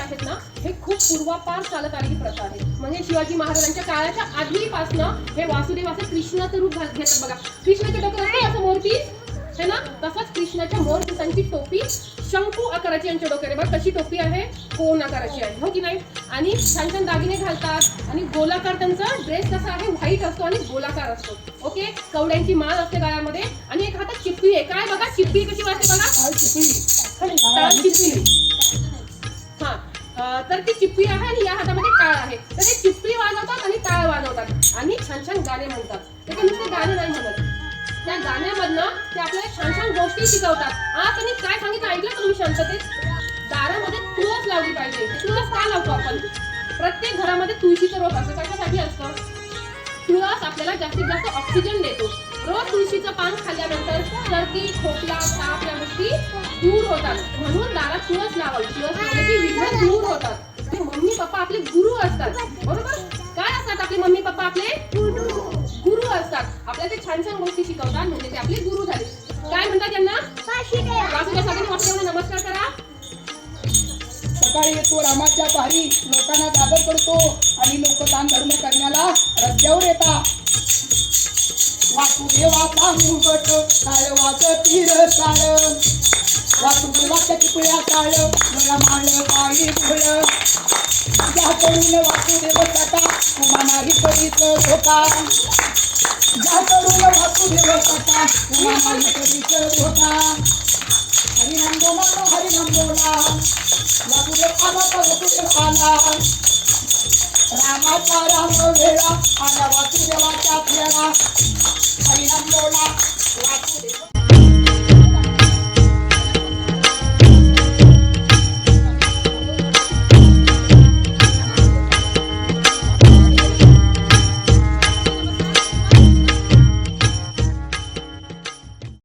आहेत ना, हे खूप पूर्वापार चालत आलेली प्रथा आहे. म्हणजे शिवाजी महाराजांच्या काळाच्या आधीपासनं हे वासुदेव असं कृष्णाचं रूप घेतात बघा. कृष्णाच्या डोक्यावर असं मोरपीस है ना, तसंच कृष्णाच्या मोरपिसांची टोपी शंकू आकाराची यांच्या डोक्यावर बघा कशी टोपी आहे, कोण आकाराची आहे, हो की नाही. आणि छान छान दागिने घालतात आणि गोलाकार त्यांचा ड्रेस कसा आहे, व्हाईट असतो आणि गोलाकार असतो. ओके, कवड्यांची माळ असते गळ्यामध्ये आणि एक हातात चिप्पी आहे. काय बघा चिप्पी कशी वाजते बघा, चिप्पी. हा, तर ती चिप्पी आहे आणि या हातामध्ये टाळ आहे. तर हे चिप्पी वाजवतात आणि टाळ वाजवतात आणि छान छान गाणे म्हणतात. ते नुसते गाणे नाही म्हणत, त्या गाण्यामधनं ते आपल्याला छान छान गोष्टी शिकवतात. आज त्यांनी काय सांगितलं ऐकलं का तुम्ही शांततेत? दारामध्ये तुळस लावली पाहिजे. तुळस का लावतो आपण? प्रत्येक घरामध्ये तुळशीचं रोप असतं. कशासाठी असतं? तुळस आपल्याला जास्तीत जास्त ऑक्सिजन देतो. रोज तुळशीचं पान खाल्ल्यानंतर सर्दी, खोकला, ताप या गोष्टी दूर होतात. म्हणून दारात तुळस लावावी. तुळस लावली की विघ्न दूर होतात. ते मम्मी पप्पा आपले गुरु असतात, बरोबर? काय असतात आपले मम्मी पप्पा? आपले गुरु असतात. आपल्याला ते छान छान गोष्टी शिकवतात, म्हणजे ते आपले गुरु झाले. काय म्हणतात त्यांना? वासुदेवाला नमस्कार करा. सकाळी येतो रामाच्या पारी, लोकांना सादर करतो आणि लोक दान धर्म करण्याला रस्त्यावर येतात. वासुदेवाचा मुंगट काळ वाजती रसाळ, वासुदेवाच्या चिपळ्या काळ मला माळ पायी फुल. ज्याकडून वासुदेव सटा उमा नाही करीत धोका, ज्याकडून वासुदेव सटा उमा नाही करीत धोका. हरिनाम बोला, हरिनाम बोला, वासुदेव आला तर वासुदेव आला. रामाचा राम वेळा आला वासुदेवाच्या फेरा. हरिनाम बोला, वासुदेव.